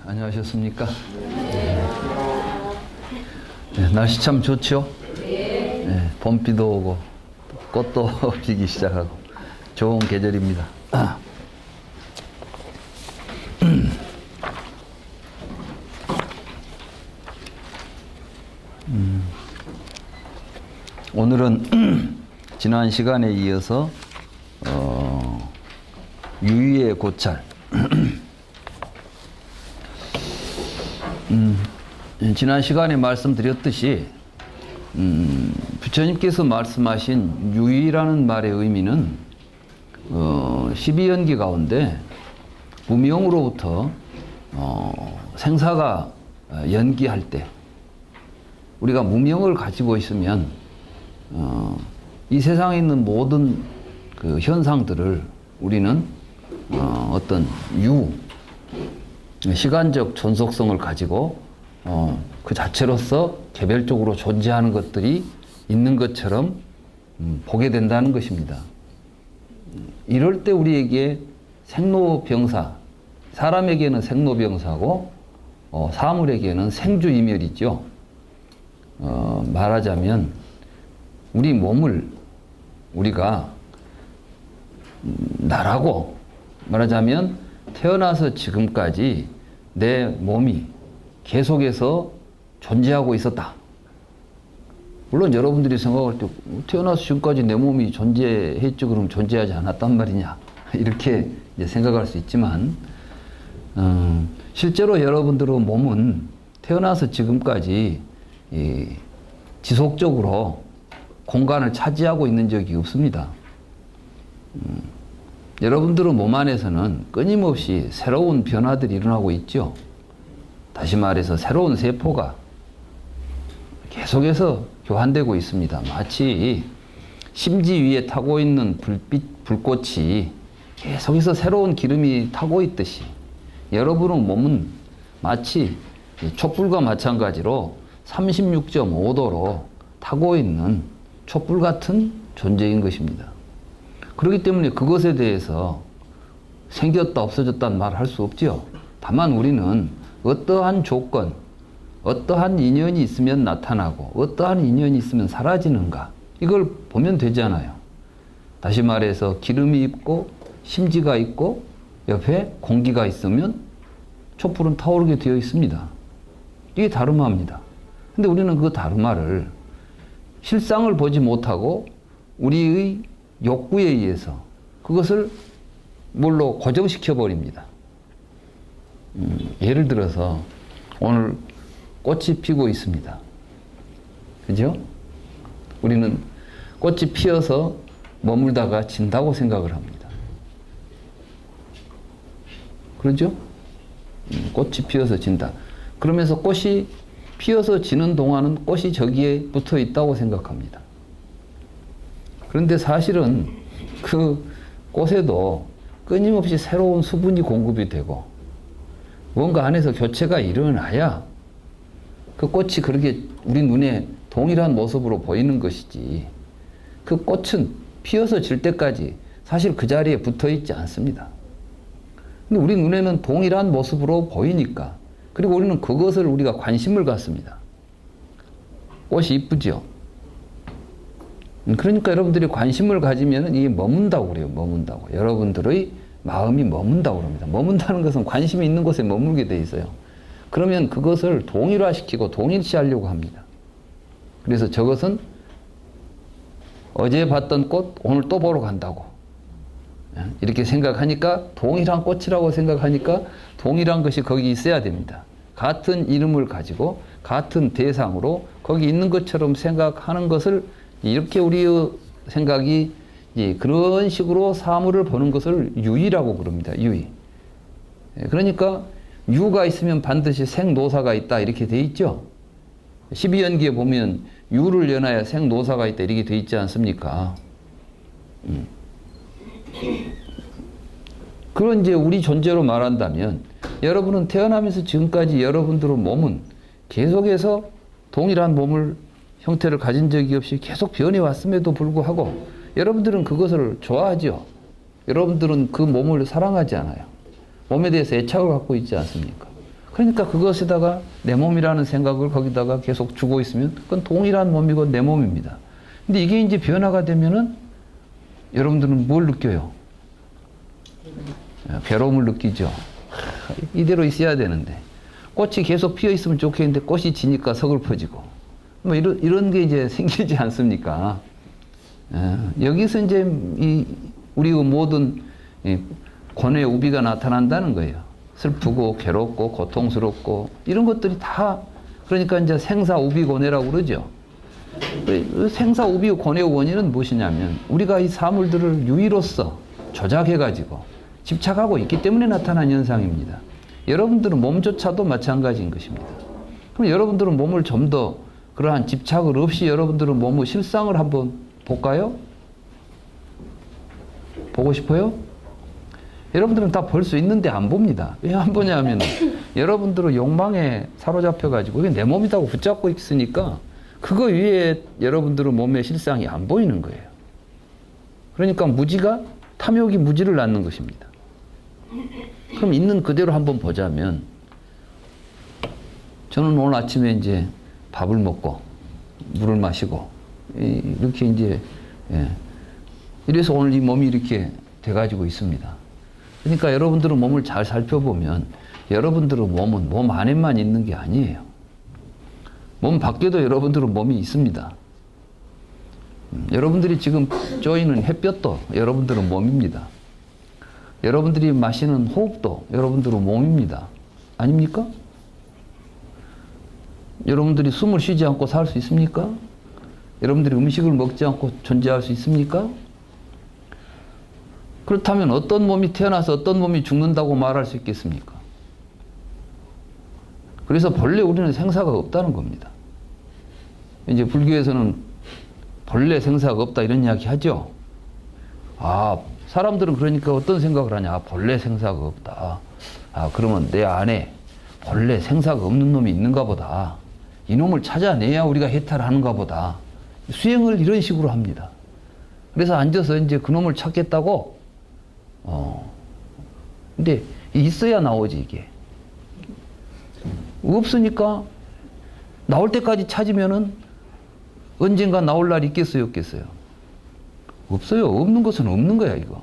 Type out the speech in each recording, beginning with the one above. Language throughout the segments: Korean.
안녕하셨습니까? 날씨 참 좋죠? 봄비도 오고 꽃도 피기 시작하고 좋은 계절입니다. 오늘은 지난 시간에 이어서 유의의 고찰 지난 시간에 말씀드렸듯이 부처님께서 말씀하신 유의라는 말의 의미는 12연기 가운데 무명으로부터 생사가 연기할 때 우리가 무명을 가지고 있으면 이 세상에 있는 모든 그 현상들을 우리는 어떤 시간적 존속성을 가지고 그 자체로서 개별적으로 존재하는 것들이 있는 것처럼 보게 된다는 것입니다. 이럴 때 우리에게 생로병사, 사람에게는 생로병사고 사물에게는 생주이멸이죠. 말하자면 우리 몸을 우리가 나라고 말하자면 태어나서 지금까지 내 몸이 계속해서 존재하고 있었다. 물론 여러분들이 생각할 때 태어나서 지금까지 내 몸이 존재했죠. 그럼 존재하지 않았단 말이냐 이렇게 이제 생각할 수 있지만 실제로 여러분들의 몸은 태어나서 지금까지 지속적으로 공간을 차지하고 있는 적이 없습니다. 여러분들의 몸 안에서는 끊임없이 새로운 변화들이 일어나고 있죠. 다시 말해서 새로운 세포가 계속해서 교환되고 있습니다. 마치 심지 위에 타고 있는 불꽃이 계속해서 새로운 기름이 타고 있듯이 여러분의 몸은 마치 촛불과 마찬가지로 36.5도로 타고 있는 촛불 같은 존재인 것입니다. 그렇기 때문에 그것에 대해서 생겼다 없어졌다는 말을 할 수 없죠. 다만 우리는 어떠한 조건, 어떠한 인연이 있으면 나타나고 어떠한 인연이 있으면 사라지는가 이걸 보면 되잖아요. 다시 말해서 기름이 있고 심지가 있고 옆에 공기가 있으면 촛불은 타오르게 되어 있습니다. 이게 다르마입니다. 근데 우리는 그 다르마를 실상을 보지 못하고 우리의 욕구에 의해서 그것을 뭘로 고정시켜 버립니다. 예를 들어서 오늘 꽃이 피고 있습니다. 그죠? 우리는 꽃이 피어서 머물다가 진다고 생각을 합니다. 그러죠? 꽃이 피어서 진다. 그러면서 꽃이 피어서 지는 동안은 꽃이 저기에 붙어 있다고 생각합니다. 그런데 사실은 그 꽃에도 끊임없이 새로운 수분이 공급이 되고 뭔가 안에서 교체가 일어나야 그 꽃이 그렇게 우리 눈에 동일한 모습으로 보이는 것이지 그 꽃은 피어서 질 때까지 사실 그 자리에 붙어 있지 않습니다. 근데 우리 눈에는 동일한 모습으로 보이니까 그리고 우리는 그것을 우리가 관심을 갖습니다. 꽃이 이쁘죠? 그러니까 여러분들이 관심을 가지면 이게 머문다고 그래요. 머문다고. 여러분들의 마음이 머문다고 그럽니다. 머문다는 것은 관심이 있는 곳에 머물게 돼 있어요. 그러면 그것을 동일화시키고 동일시하려고 합니다. 그래서 저것은 어제 봤던 꽃 오늘 또 보러 간다고 이렇게 생각하니까 동일한 꽃이라고 생각하니까 동일한 것이 거기 있어야 됩니다. 같은 이름을 가지고 같은 대상으로 거기 있는 것처럼 생각하는 것을 이렇게 우리의 생각이 그런 식으로 사물을 보는 것을 유의라고 그럽니다. 유의. 그러니까 유가 있으면 반드시 생노사가 있다 이렇게 돼 있죠. 12연기에 보면 유를 연하여 생노사가 있다 이렇게 돼 있지 않습니까? 그런 이제 우리 존재로 말한다면 여러분은 태어나면서 지금까지 여러분들의 몸은 계속해서 동일한 몸을 형태를 가진 적이 없이 계속 변해왔음에도 불구하고 여러분들은 그것을 좋아하죠. 여러분들은 그 몸을 사랑하지 않아요. 몸에 대해서 애착을 갖고 있지 않습니까? 그러니까 그것에다가 내 몸이라는 생각을 거기다가 계속 주고 있으면 그건 동일한 몸이고 내 몸입니다. 근데 이게 이제 변화가 되면은 여러분들은 뭘 느껴요? 괴로움을 느끼죠. 이대로 있어야 되는데 꽃이 계속 피어 있으면 좋겠는데 꽃이 지니까 서글퍼지고 뭐 이런 게 이제 생기지 않습니까? 여기서 이제 우리 모든 권의 우비가 나타난다는 거예요. 슬프고 괴롭고 고통스럽고 이런 것들이 다 그러니까 이제 생사우비고뇌라고 그러죠. 생사우비고뇌의 원인은 무엇이냐면 우리가 이 사물들을 유의로서 조작해가지고 집착하고 있기 때문에 나타난 현상입니다. 여러분들은 몸조차도 마찬가지인 것입니다. 그럼 여러분들은 몸을 좀 더 그러한 집착을 없이 여러분들은 몸의 실상을 한번 볼까요? 보고 싶어요? 여러분들은 다 볼 수 있는데 안 봅니다. 왜 안 보냐면 여러분들은 욕망에 사로잡혀가지고 이게 내 몸이라고 붙잡고 있으니까 그거 위에 여러분들은 몸의 실상이 안 보이는 거예요. 그러니까 무지가 탐욕이 무지를 낳는 것입니다. 그럼 있는 그대로 한번 보자면 저는 오늘 아침에 이제 밥을 먹고 물을 마시고 이렇게 이제 이래서 오늘 이 몸이 이렇게 돼가지고 있습니다. 그러니까 여러분들은 몸을 잘 살펴보면 여러분들은 몸은 몸 안에만 있는 게 아니에요. 몸 밖에도 여러분들은 몸이 있습니다. 여러분들이 지금 쪼이는 햇볕도 여러분들은 몸입니다. 여러분들이 마시는 호흡도 여러분들은 몸입니다. 아닙니까? 여러분들이 숨을 쉬지 않고 살 수 있습니까? 여러분들이 음식을 먹지 않고 존재할 수 있습니까? 그렇다면 어떤 몸이 태어나서 어떤 몸이 죽는다고 말할 수 있겠습니까? 그래서 본래 우리는 생사가 없다는 겁니다. 이제 불교에서는 본래 생사가 없다 이런 이야기 하죠. 사람들은 그러니까 어떤 생각을 하냐. 본래 생사가 없다. 그러면 내 안에 본래 생사가 없는 놈이 있는가 보다. 이놈을 찾아내야 우리가 해탈하는가 보다. 수행을 이런 식으로 합니다. 그래서 앉아서 이제 그놈을 찾겠다고 근데 있어야 나오지 이게. 없으니까 나올 때까지 찾으면은 언젠가 나올 날이 있겠어요, 없겠어요? 없어요. 없는 것은 없는 거야, 이거.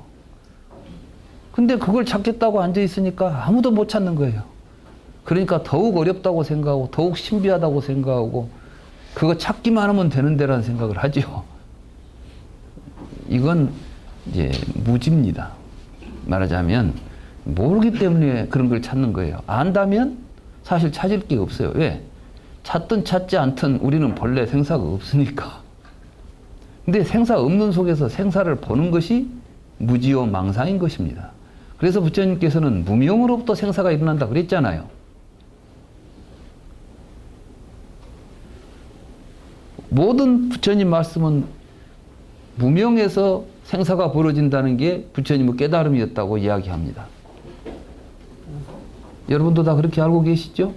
근데 그걸 찾겠다고 앉아 있으니까 아무도 못 찾는 거예요. 그러니까 더욱 어렵다고 생각하고 더욱 신비하다고 생각하고 그거 찾기만 하면 되는 데라는 생각을 하죠. 이건 이제 무지입니다. 말하자면 모르기 때문에 그런 걸 찾는 거예요. 안다면 사실 찾을 게 없어요. 왜? 찾든 찾지 않든 우리는 본래 생사가 없으니까. 근데 생사 없는 속에서 생사를 보는 것이 무지요 망상인 것입니다. 그래서 부처님께서는 무명으로부터 생사가 일어난다 그랬잖아요. 모든 부처님 말씀은 무명에서 생사가 벌어진다는 게 부처님의 깨달음이었다고 이야기합니다. 여러분도 다 그렇게 알고 계시죠?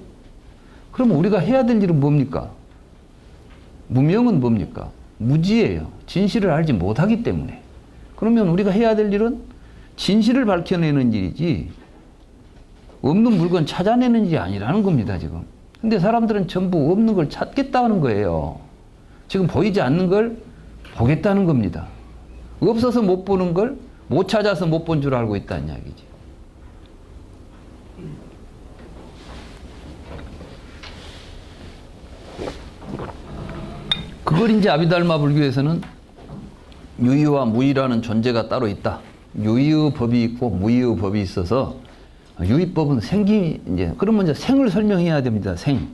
그럼 우리가 해야 될 일은 뭡니까? 무명은 뭡니까? 무지예요. 진실을 알지 못하기 때문에. 그러면 우리가 해야 될 일은 진실을 밝혀내는 일이지 없는 물건 찾아내는 일이 아니라는 겁니다, 지금. 근데 사람들은 전부 없는 걸 찾겠다는 거예요. 지금 보이지 않는 걸 보겠다는 겁니다. 없어서 못 보는 걸 못 찾아서 못 본 줄 알고 있다는 이야기지. 그걸 이제 아비달마 불교에서는 유의와 무의라는 존재가 따로 있다. 유의의 법이 있고 무의의 법이 있어서 유의법은 이제 그러면 이제 생을 설명해야 됩니다. 생.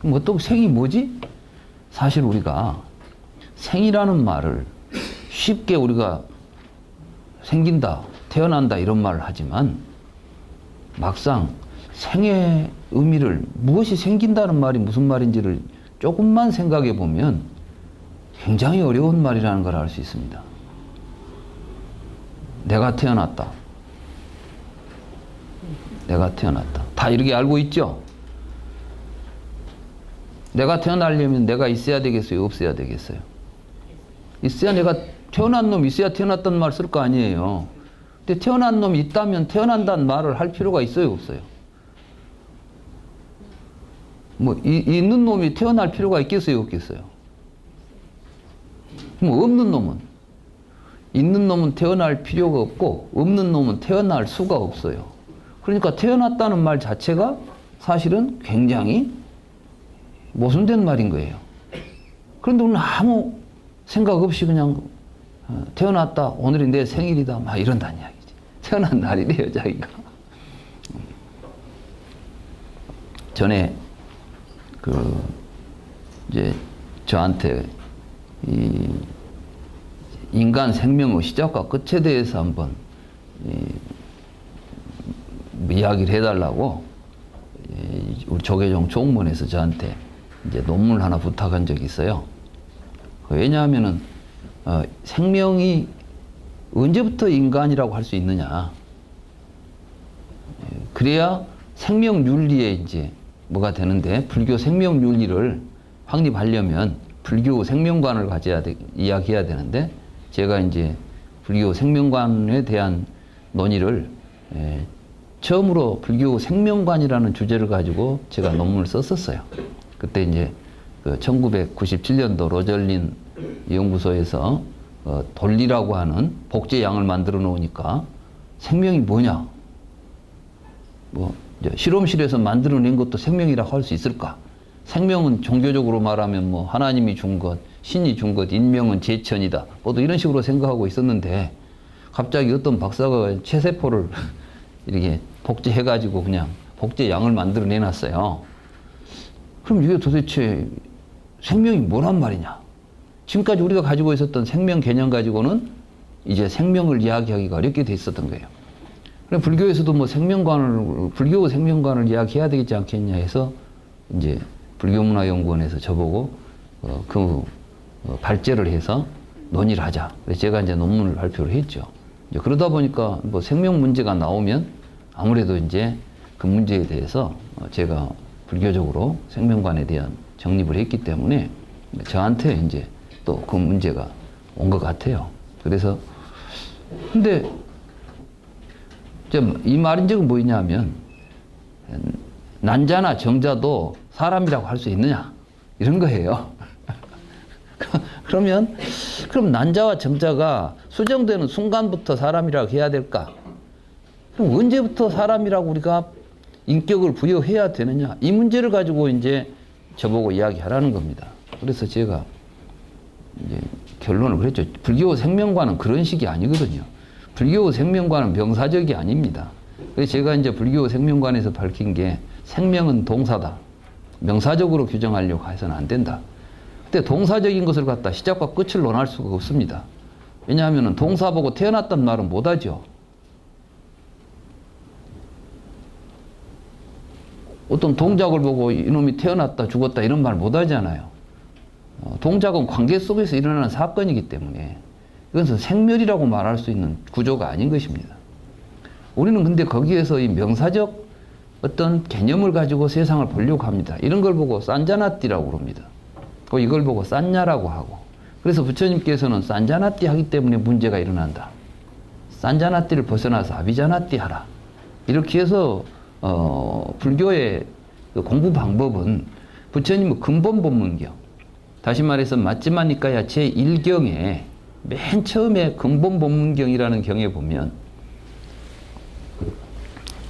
그럼 어떤 생이 뭐지? 사실 우리가 생이라는 말을 쉽게 우리가 생긴다, 태어난다 이런 말을 하지만 막상 생의 의미를 무엇이 생긴다는 말이 무슨 말인지를 조금만 생각해 보면 굉장히 어려운 말이라는 걸 알 수 있습니다. 내가 태어났다. 내가 태어났다. 다 이렇게 알고 있죠? 내가 태어나려면 내가 있어야 되겠어요? 없어야 되겠어요? 있어야 내가 태어난 놈 있어야 태어났다는 말 쓸 거 아니에요. 근데 태어난 놈이 있다면 태어난다는 말을 할 필요가 있어요? 없어요? 뭐 있는 놈이 태어날 필요가 있겠어요, 없겠어요? 뭐 있는 놈은 태어날 필요가 없고 없는 놈은 태어날 수가 없어요. 그러니까 태어났다는 말 자체가 사실은 굉장히 모순된 말인 거예요. 그런데 우리는 아무 생각 없이 그냥 태어났다, 오늘이 내 생일이다, 막 이런다는 이야기지. 태어난 날이래요, 자기가. 전에 이제 저한테 이 인간 생명의 시작과 끝에 대해서 한번 이야기를 해달라고 우리 조계종 종문에서 저한테 이제 논문을 하나 부탁한 적이 있어요. 왜냐하면은 생명이 언제부터 인간이라고 할 수 있느냐. 그래야 생명 윤리에 이제 뭐가 되는데, 불교 생명 윤리를 확립하려면 불교 생명관을 이야기해야 되는데, 제가 이제 불교 생명관에 대한 논의를 처음으로 불교 생명관이라는 주제를 가지고 제가 논문을 썼었어요. 그때 이제 1997년도 로절린 연구소에서 돌리라고 하는 복제양을 만들어 놓으니까 생명이 뭐냐? 뭐 실험실에서 만들어낸 것도 생명이라고 할 수 있을까? 생명은 종교적으로 말하면 뭐 하나님이 준 것, 신이 준 것, 인명은 제천이다. 모두 이런 식으로 생각하고 있었는데 갑자기 어떤 박사가 체세포를 이렇게 복제해가지고 그냥 복제양을 만들어 내놨어요. 그럼 이게 도대체 생명이 뭐란 말이냐? 지금까지 우리가 가지고 있었던 생명 개념 가지고는 이제 생명을 이야기하기가 어렵게 돼 있었던 거예요. 불교에서도 뭐 불교 생명관을 이야기해야 되겠지 않겠냐 해서 이제 불교문화연구원에서 저보고 발제를 해서 논의를 하자. 그래서 제가 이제 논문을 발표를 했죠. 이제 그러다 보니까 뭐 생명 문제가 나오면 아무래도 이제 그 문제에 대해서 제가 불교적으로 생명관에 대한 정립을 했기 때문에 저한테 이제 또 그 문제가 온 것 같아요. 그래서 근데 이 말인즉은 뭐냐면 난자나 정자도 사람이라고 할 수 있느냐 이런 거예요. 그럼 난자와 정자가 수정되는 순간부터 사람이라고 해야 될까? 그럼 언제부터 사람이라고 우리가 인격을 부여해야 되느냐? 이 문제를 가지고 이제 저보고 이야기하라는 겁니다. 그래서 제가 이제 결론을 그랬죠. 불교 생명관은 그런 식이 아니거든요. 불교 생명관은 명사적이 아닙니다. 그래서 제가 이제 불교 생명관에서 밝힌 게 생명은 동사다. 명사적으로 규정하려고 해서는 안 된다. 근데 동사적인 것을 갖다 시작과 끝을 논할 수가 없습니다. 왜냐하면 동사 보고 태어났단 말은 못하죠. 어떤 동작을 보고 이놈이 태어났다 죽었다 이런 말 못하잖아요. 동작은 관계 속에서 일어나는 사건이기 때문에 이것은 생멸이라고 말할 수 있는 구조가 아닌 것입니다. 우리는 근데 거기에서 이 명사적 어떤 개념을 가지고 세상을 보려고 합니다. 이런 걸 보고 산자나띠라고 그럽니다. 또 이걸 보고 산냐라고 하고. 그래서 부처님께서는 산자나띠 하기 때문에 문제가 일어난다. 산자나띠를 벗어나서 아비자나띠 하라. 이렇게 해서 불교의 그 공부 방법은 부처님의 근본법문경, 다시 말해서 마찌마니까야 제1경에 맨 처음에 근본법문경이라는 경에 보면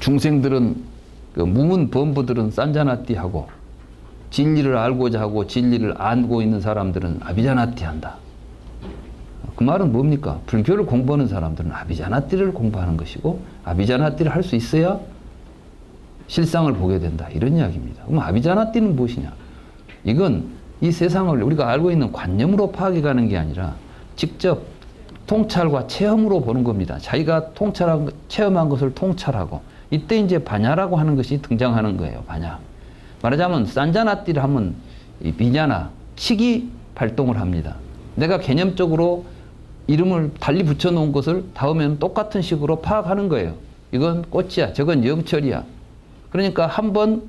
중생들은 그 무문 범부들은 산자나띠 하고 진리를 알고자 하고 진리를 안고 있는 사람들은 아비자나띠 한다. 그 말은 뭡니까? 불교를 공부하는 사람들은 아비자나띠를 공부하는 것이고 아비자나띠를 할 수 있어야 실상을 보게 된다. 이런 이야기입니다. 그럼 아비자나띠는 무엇이냐? 이건 이 세상을 우리가 알고 있는 관념으로 파악해가는 게 아니라 직접 통찰과 체험으로 보는 겁니다. 자기가 체험한 것을 통찰하고 이때 이제 반야라고 하는 것이 등장하는 거예요. 반야. 말하자면 산자나띠를 하면 비냐나 식이 발동을 합니다. 내가 개념적으로 이름을 달리 붙여놓은 것을 다음에는 똑같은 식으로 파악하는 거예요. 이건 꽃이야. 저건 영철이야. 그러니까 한 번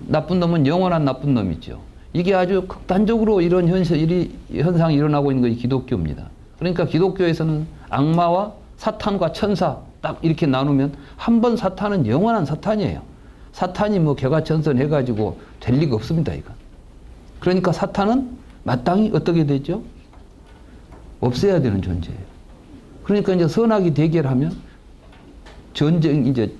나쁜 놈은 영원한 나쁜 놈이죠. 이게 아주 극단적으로 이런 현상이 일어나고 있는 것이 기독교입니다. 그러니까 기독교에서는 악마와 사탄과 천사 딱 이렇게 나누면 한 번 사탄은 영원한 사탄이에요. 사탄이 뭐 개가천선 해가지고 될 리가 없습니다, 이건. 그러니까 사탄은 마땅히 어떻게 되죠? 없애야 되는 존재예요. 그러니까 이제 선악이 대결하면 전쟁, 이제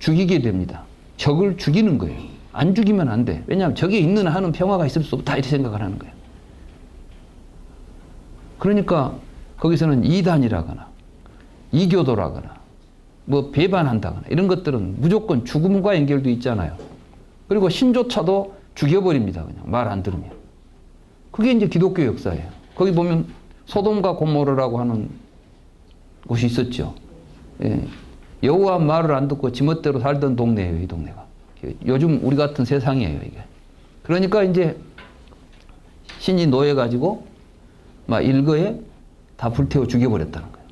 죽이게 됩니다. 적을 죽이는 거예요. 안 죽이면 안 돼. 왜냐하면 적에 있는 한은 평화가 있을 수 없다, 이렇게 생각을 하는 거예요. 그러니까 거기서는 이단이라거나 이교도라거나 뭐 배반한다거나 이런 것들은 무조건 죽음과 연결도 있잖아요. 그리고 신조차도 죽여버립니다. 그냥 말 안 들으면. 그게 이제 기독교 역사예요. 거기 보면 소돔과 고모르라고 하는 곳이 있었죠. 예. 여호와 말을 안 듣고 지멋대로 살던 동네예요, 이 동네가. 요즘 우리 같은 세상이에요, 이게. 그러니까 이제 신이 노해가지고 막 일거에 다 불태워 죽여버렸다는 거예요.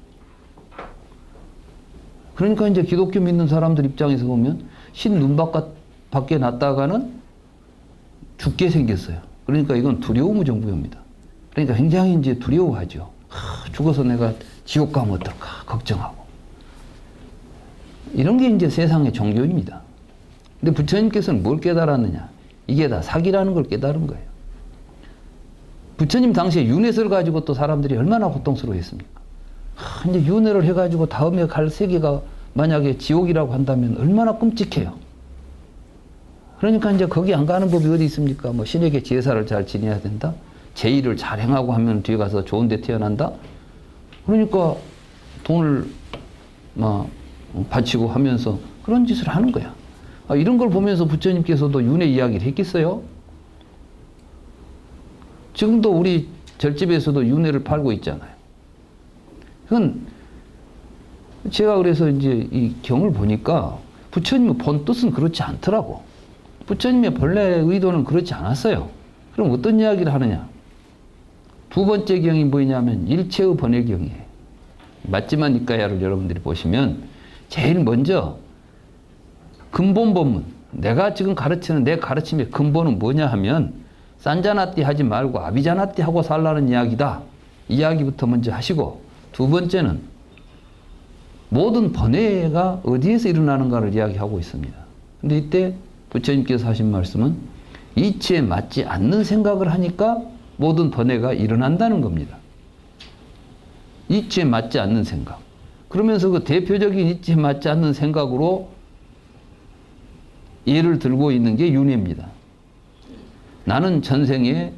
그러니까 이제 기독교 믿는 사람들 입장에서 보면 신 눈 밖에 놨다가는 죽게 생겼어요. 그러니까 이건 두려움의정부입니다. 그러니까 굉장히 이제 두려워하죠. 죽어서 내가 지옥 가면 어떨까 걱정하고. 이런 게 이제 세상의 종교입니다. 근데 부처님께서는 뭘 깨달았느냐? 이게 다 사기라는 걸 깨달은 거예요. 부처님 당시에 윤회설 가지고 또 사람들이 얼마나 고통스러워했습니까? 이제 윤회를 해가지고 다음에 갈 세계가 만약에 지옥이라고 한다면 얼마나 끔찍해요. 그러니까 이제 거기 안 가는 법이 어디 있습니까? 뭐 신에게 제사를 잘 지내야 된다. 제의를 잘 행하고 하면 뒤에 가서 좋은 데 태어난다. 그러니까 돈을 막 바치고 하면서 그런 짓을 하는 거야. 이런 걸 보면서 부처님께서도 윤회 이야기를 했겠어요? 지금도 우리 절집에서도 윤회를 팔고 있잖아요. 그건 제가 그래서 이제 이 경을 보니까 부처님의 본 뜻은 그렇지 않더라고. 부처님의 본래 의도는 그렇지 않았어요. 그럼 어떤 이야기를 하느냐? 두 번째 경이 뭐냐면 일체의 번외경이에요. 맞지만 니까야를 여러분들이 보시면 제일 먼저 근본 본문, 내가 지금 가르치는 내 가르침의 근본은 뭐냐 하면 싼자나띠 하지 말고 아비자나띠 하고 살라는 이야기다. 이야기부터 먼저 하시고, 두 번째는 모든 번뇌가 어디에서 일어나는가를 이야기하고 있습니다. 근데 이때 부처님께서 하신 말씀은 이치에 맞지 않는 생각을 하니까 모든 번뇌가 일어난다는 겁니다. 이치에 맞지 않는 생각. 그러면서 그 대표적인 이치에 맞지 않는 생각으로 예를 들고 있는 게 윤회입니다. 나는 전생에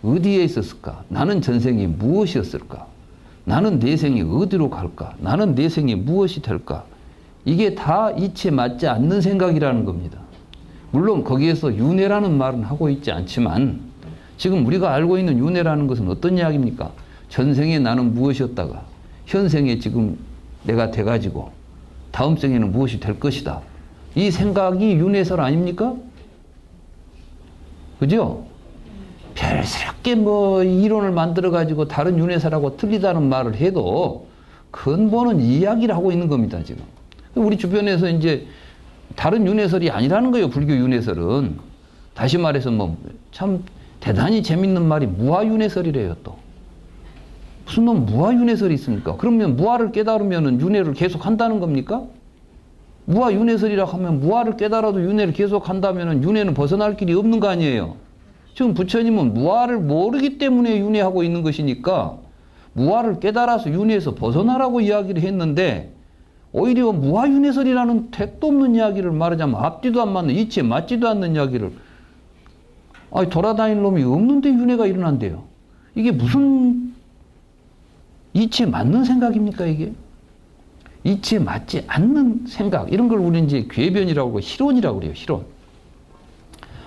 어디에 있었을까? 나는 전생에 무엇이었을까? 나는 내생에 어디로 갈까? 나는 내생에 무엇이 될까? 이게 다 이치에 맞지 않는 생각이라는 겁니다. 물론 거기에서 윤회라는 말은 하고 있지 않지만 지금 우리가 알고 있는 윤회라는 것은 어떤 이야기입니까? 전생에 나는 무엇이었다가 현생에 지금 내가 돼가지고 다음 생에는 무엇이 될 것이다. 이 생각이 윤회설 아닙니까? 그죠? 별스럽게 뭐 이론을 만들어가지고 다른 윤회설하고 틀리다는 말을 해도 근본은 이야기를 하고 있는 겁니다, 지금. 우리 주변에서 이제 다른 윤회설이 아니라는 거예요, 불교 윤회설은. 다시 말해서 뭐 참 대단히 재밌는 말이 무아윤회설이래요, 또. 무슨 놈 무아윤회설이 있습니까? 그러면 무아를 깨달으면 윤회를 계속 한다는 겁니까? 무아윤회설이라고 하면 무아를 깨달아도 윤회를 계속 한다면 윤회는 벗어날 길이 없는 거 아니에요? 지금 부처님은 무아를 모르기 때문에 윤회하고 있는 것이니까 무아를 깨달아서 윤회에서 벗어나라고 이야기를 했는데 오히려 무아윤회설이라는 택도 없는 이야기를 말하자면 앞뒤도 안 맞는 이치에 맞지도 않는 이야기를 돌아다닐 놈이 없는데 윤회가 일어난대요. 이게 무슨 이치에 맞는 생각입니까, 이게? 이치에 맞지 않는 생각, 이런 걸 우리는 이제 궤변이라고 하고 희론이라고 그래요, 희론.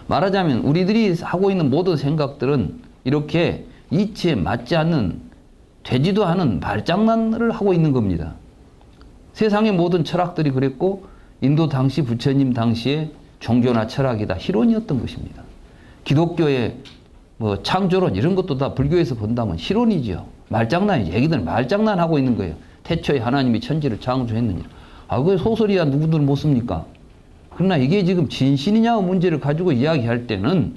말하자면 우리들이 하고 있는 모든 생각들은 이렇게 이치에 맞지 않는, 되지도 않은 말장난을 하고 있는 겁니다. 세상의 모든 철학들이 그랬고 인도 당시 부처님 당시의 종교나 철학이 다 희론이었던 것입니다. 기독교의 뭐 창조론 이런 것도 다 불교에서 본다면 희론이죠. 말장난이죠. 얘기들 말장난하고 있는 거예요. 태초에 하나님이 천지를 창조했느냐. 그게 소설이야 누구들 못 씁니까? 그러나 이게 지금 진실이냐의 문제를 가지고 이야기할 때는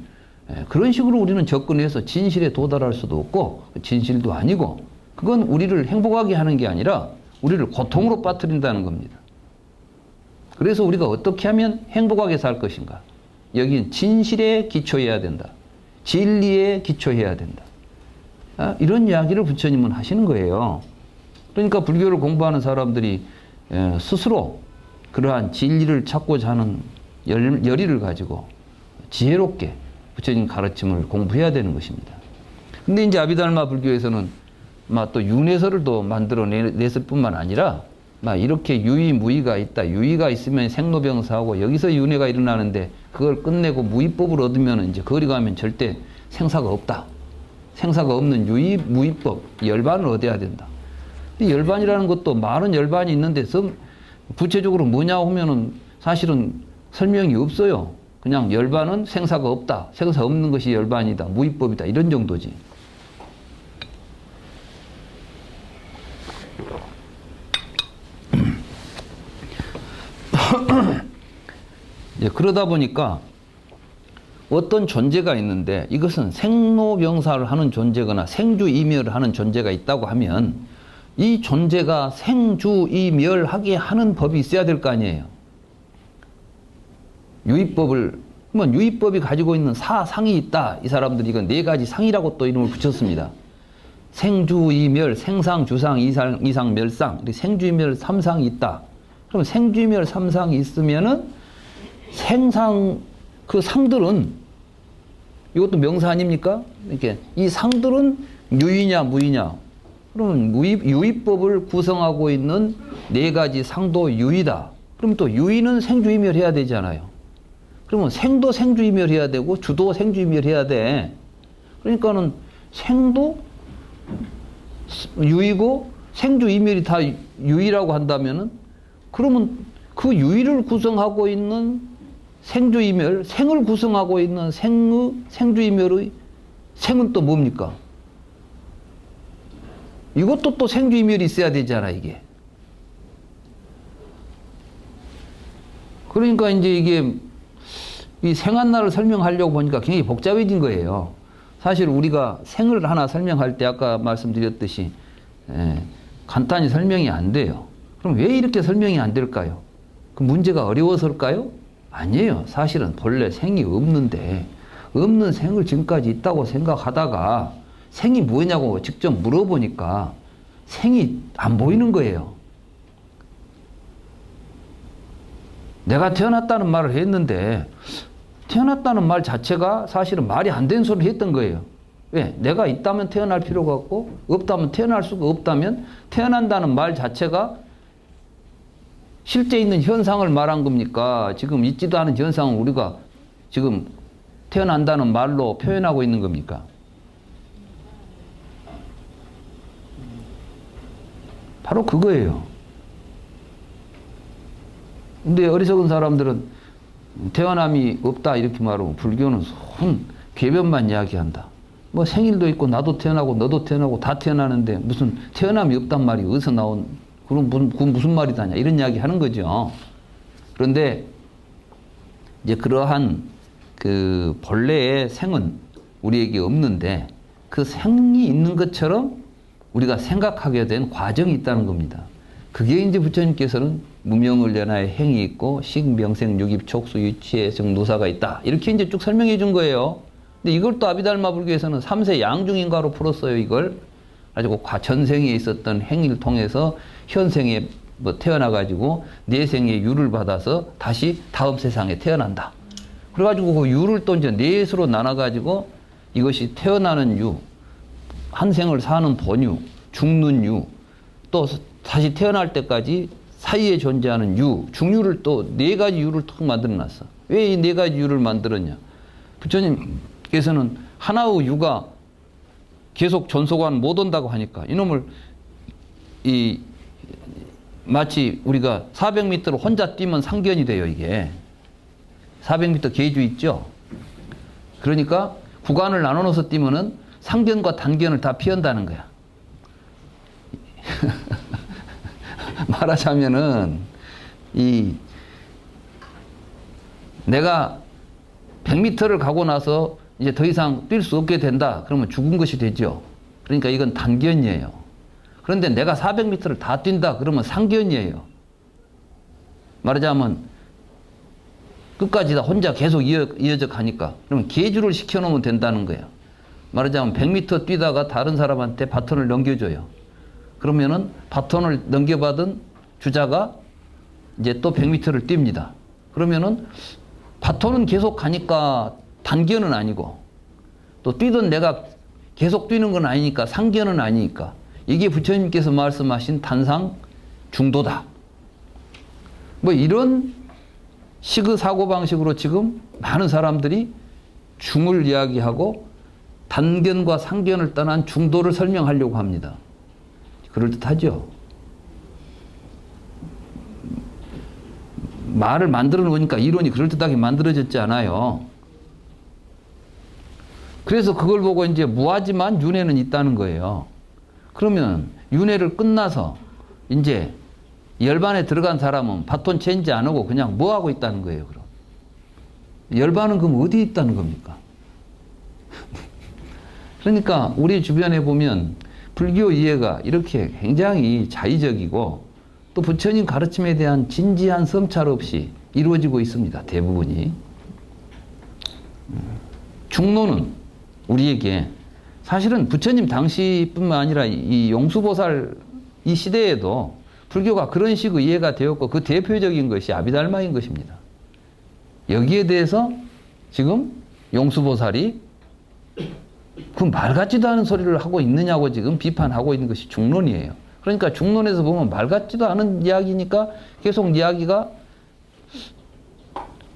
그런 식으로 우리는 접근해서 진실에 도달할 수도 없고 진실도 아니고 그건 우리를 행복하게 하는 게 아니라 우리를 고통으로 빠뜨린다는 겁니다. 그래서 우리가 어떻게 하면 행복하게 살 것인가? 여기는 진실에 기초해야 된다. 진리에 기초해야 된다. 이런 이야기를 부처님은 하시는 거예요. 그러니까 불교를 공부하는 사람들이 스스로 그러한 진리를 찾고자 하는 열의를 가지고 지혜롭게 부처님 가르침을 공부해야 되는 것입니다. 근데 이제 아비달마 불교에서는 또 윤회설을 또 만들어냈을 뿐만 아니라 이렇게 유의무의가 있다. 유의가 있으면 생로병사하고 여기서 윤회가 일어나는데 그걸 끝내고 무의법을 얻으면 이제 거리 가면 절대 생사가 없다. 생사가 없는 유의무의법, 열반을 얻어야 된다. 이 열반이라는 것도 많은 열반이 있는데 구체적으로 뭐냐 하면은 사실은 설명이 없어요. 그냥 열반은 생사가 없다. 생사 없는 것이 열반이다. 무의법이다. 이런 정도지. 그러다 보니까 어떤 존재가 있는데 이것은 생로병사를 하는 존재거나 생주이멸을 하는 존재가 있다고 하면 이 존재가 생주이멸하게 하는 법이 있어야 될 거 아니에요. 유의법이 가지고 있는 사상이 있다. 이 사람들이 이건 네 가지 상이라고 또 이름을 붙였습니다. 생주이멸, 생상, 주상, 이상, 멸상, 생주이멸 3상이 있다. 그럼 생주이멸 3상이 있으면은 생상 그 상들은 이것도 명사 아닙니까? 이렇게 이 상들은 유의냐 무의냐? 그러면 유의법을 구성하고 있는 네 가지 상도 유의다. 그럼 또 유의는 생주이멸해야 되잖아요. 그러면 생도 생주이멸해야 되고 주도 생주이멸해야 돼. 그러니까는 생도 유의고 생주이멸이 다 유의라고 한다면은 그러면 그 유의를 구성하고 있는 생주이멸, 생을 구성하고 있는 생주이멸의 생은 또 뭡니까? 이것도 또 생주이멸이 있어야 되잖아, 이게. 그러니까 이제 이게 이 생한나를 설명하려고 보니까 굉장히 복잡해진 거예요. 사실 우리가 생을 하나 설명할 때 아까 말씀드렸듯이 간단히 설명이 안 돼요. 그럼 왜 이렇게 설명이 안 될까요? 그 문제가 어려워서일까요? 아니에요. 사실은 본래 생이 없는데 없는 생을 지금까지 있다고 생각하다가 생이 뭐냐고 직접 물어보니까 생이 안 보이는 거예요. 내가 태어났다는 말을 했는데 태어났다는 말 자체가 사실은 말이 안 되는 소리를 했던 거예요. 왜? 내가 있다면 태어날 필요가 없고 없다면 태어날 수가 없다면 태어난다는 말 자체가 실제 있는 현상을 말한 겁니까? 지금 있지도 않은 현상을 우리가 지금 태어난다는 말로 표현하고 있는 겁니까? 바로 그거예요. 근데 어리석은 사람들은 태어남이 없다 이렇게 말하고 불교는 손 궤변만 이야기한다. 뭐 생일도 있고 나도 태어나고 너도 태어나고 다 태어나는데 무슨 태어남이 없단 말이 어디서 나온 그건 무슨 말이다냐 이런 이야기 하는 거죠. 그런데 이제 그러한 그 본래의 생은 우리에게 없는데 그 생이 있는 것처럼 우리가 생각하게 된 과정이 있다는 겁니다. 그게 이제 부처님께서는 무명을 연하에 행이 있고 식, 명생, 유깁, 촉수, 유치의 정, 노사가 있다. 이렇게 이제 쭉 설명해 준 거예요. 근데 이걸 또 아비달마 불교에서는 삼세 양중인가로 풀었어요, 이걸. 가지고 전생에 있었던 행위를 통해서 현생에 태어나가지고 내생의 유를 받아서 다시 다음 세상에 태어난다. 그래가지고 그 유를 또 이제 넷으로 나눠가지고 이것이 태어나는 유, 한 생을 사는 본유, 죽는 유, 또 다시 태어날 때까지 사이에 존재하는 유, 중유를 또 네 가지 유를 탁 만들어 놨어. 왜 이 네 가지 유를 만들었냐? 부처님께서는 하나의 유가 계속 존속한 못 온다고 하니까 이놈을 마치 우리가 400m를 혼자 뛰면 상견이 돼요, 이게. 400m 계주 있죠? 그러니까 구간을 나눠서 뛰면은 상견과 단견을 다 피한다는 거야. 말하자면은 내가 100m를 가고 나서 이제 더 이상 뛸 수 없게 된다. 그러면 죽은 것이 되죠. 그러니까 이건 단견이에요. 그런데 내가 400m를 다 뛴다. 그러면 상견이에요. 말하자면 끝까지 다 혼자 계속 이어져 가니까. 그러면 계주를 시켜놓으면 된다는 거예요. 말하자면 100m 뛰다가 다른 사람한테 바톤을 넘겨줘요. 그러면은 바톤을 넘겨받은 주자가 이제 또 100m를 뜁니다. 그러면은 바톤은 계속 가니까 단견은 아니고 또 뛰던 내가 계속 뛰는 건 아니니까 상견은 아니니까 이게 부처님께서 말씀하신 단상 중도다. 뭐 이런 식의 사고방식으로 지금 많은 사람들이 중을 이야기하고 단견과 상견을 떠난 중도를 설명하려고 합니다. 그럴듯하죠? 말을 만들어 놓으니까 이론이 그럴듯하게 만들어졌지 않아요. 그래서 그걸 보고 이제 무하지만 윤회는 있다는 거예요. 그러면 윤회를 끝나서 이제 열반에 들어간 사람은 바톤 체인지 안 하고 그냥 뭐 하고 있다는 거예요, 그럼? 열반은 그럼 어디 있다는 겁니까? 그러니까 우리 주변에 보면 불교 이해가 이렇게 굉장히 자의적이고 또 부처님 가르침에 대한 진지한 성찰 없이 이루어지고 있습니다. 대부분이. 중노는 우리에게 사실은 부처님 당시뿐만 아니라 이 용수보살 이 시대에도 불교가 그런 식의 이해가 되었고 그 대표적인 것이 아비달마인 것입니다. 여기에 대해서 지금 용수보살이 그 말 같지도 않은 소리를 하고 있느냐고 지금 비판하고 있는 것이 중론이에요. 그러니까 중론에서 보면 말 같지도 않은 이야기니까 계속 이야기가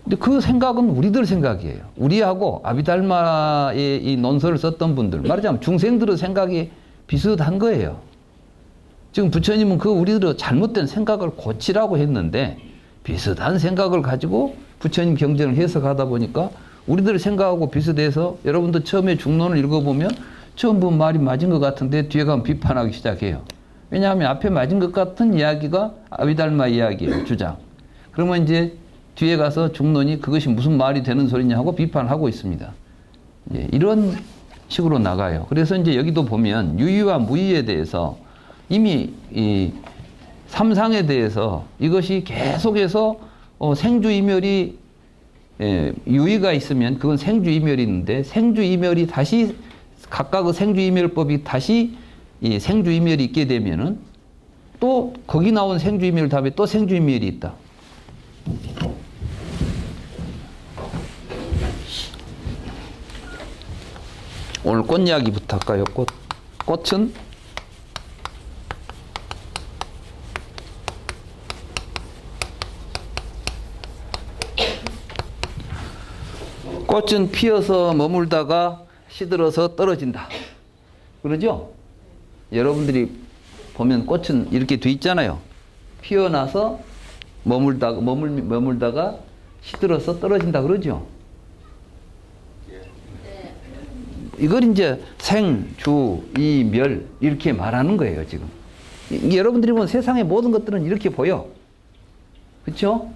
근데 그 생각은 우리들 생각이에요. 우리하고 아비달마의 이 논설을 썼던 분들 말하자면 중생들의 생각이 비슷한 거예요. 지금 부처님은 그 우리들의 잘못된 생각을 고치라고 했는데 비슷한 생각을 가지고 부처님 경전을 해석하다 보니까 우리들 생각하고 비슷해서 여러분도 처음에 중론을 읽어보면 처음 본 말이 맞은 것 같은데 뒤에 가면 비판하기 시작해요. 왜냐하면 앞에 맞은 것 같은 이야기가 아비달마 이야기예요. 주장. 그러면 이제 뒤에 가서 중론이 그것이 무슨 말이 되는 소리냐 하고 비판하고 있습니다. 예, 이런 식으로 나가요. 그래서 이제 여기도 보면 유의와 무의에 대해서 이미 이 삼상에 대해서 이것이 계속해서 생주이멸이 유의가 있으면 그건 생주이멸이 있는데 생주이멸이 다시 각각의 생주이멸법이 다시 이 생주이멸이 있게 되면은 또 거기 나온 생주이멸 다음에 또 생주이멸이 있다. 오늘 꽃 이야기부터 할까요? 꽃은 꽃은 피어서 머물다가 시들어서 떨어진다. 그러죠? 여러분들이 보면 꽃은 이렇게 돼 있잖아요. 피어나서 머물다가 시들어서 떨어진다. 그러죠? 이걸 이제 생, 주, 이, 멸 이렇게 말하는 거예요, 지금. 여러분들이 보면 세상의 모든 것들은 이렇게 보여. 그렇죠?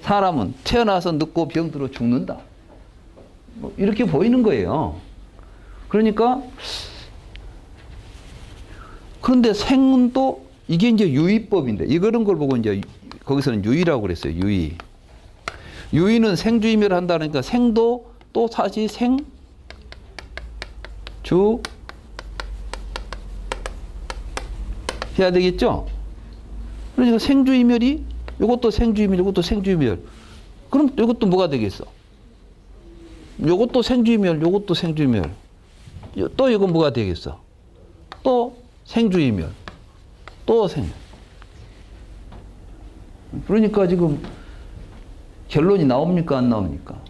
사람은 태어나서 늙고 병들어 죽는다. 뭐 이렇게 보이는 거예요. 그러니까 그런데 생은 또 이게 이제 유의법인데 이런 걸 보고 이제 거기서는 유의라고 그랬어요. 유의. 유의는 생주이멸 한다니까 생도 또 사실 생, 주 해야 되겠죠? 그러니까 생주이멸이 이것도 생주이멸, 이것도 생주이멸. 그럼 이것도 뭐가 되겠어? 요것도 생주이멸, 요것도 생주이멸. 또 이건 뭐가 되겠어? 또 생주이멸. 또 그러니까 지금 결론이 나옵니까? 안 나옵니까?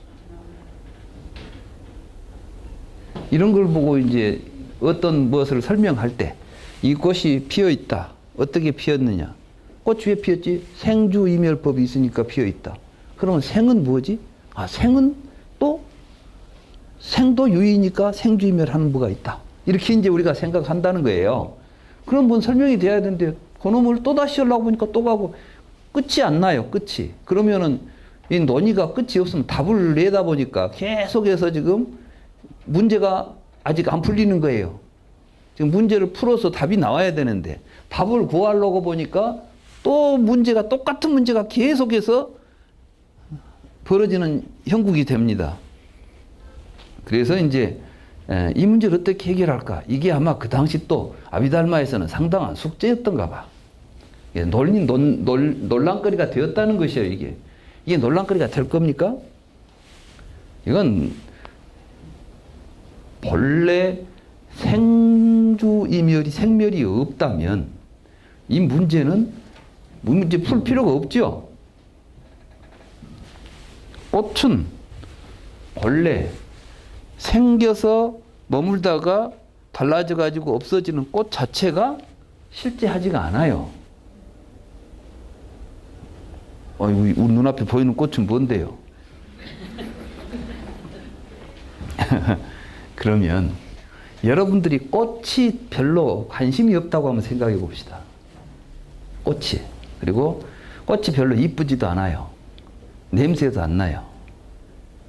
이런 걸 보고 이제 어떤 무엇을 설명할 때 이 꽃이 피어 있다. 어떻게 피었느냐? 꽃이 왜 피었지? 생주이멸법이 있으니까 피어 있다. 그러면 생은 뭐지? 아, 생은 또 생도 유의니까 생주이멸하는 부가 있다. 이렇게 이제 우리가 생각한다는 거예요. 그럼 뭔 설명이 돼야 되는데 그놈을 또 다시 하려고 보니까 또 가고 끝이 안 나요. 끝이. 그러면은 이 논의가 끝이 없으면 답을 내다 보니까 계속해서 지금 문제가 아직 안 풀리는 거예요. 지금 문제를 풀어서 답이 나와야 되는데 답을 구하려고 보니까 또 문제가 똑같은 문제가 계속해서 벌어지는 형국이 됩니다. 그래서 이제 이 문제를 어떻게 해결할까? 이게 아마 그 당시 또 아비달마에서는 상당한 숙제였던가 봐. 논란거리가 되었다는 것이에요, 이게. 이게 논란거리가 될 겁니까? 이건 본래 생멸이 없다면 이 문제 풀 필요가 없죠. 꽃은 본래 생겨서 머물다가 달라져 가지고 없어지는 꽃 자체가 실제하지가 않아요. 우리 눈앞에 보이는 꽃은 뭔데요? 그러면 여러분들이 꽃이 별로 관심이 없다고 한번 생각해 봅시다. 꽃이. 그리고 꽃이 별로 이쁘지도 않아요. 냄새도 안 나요.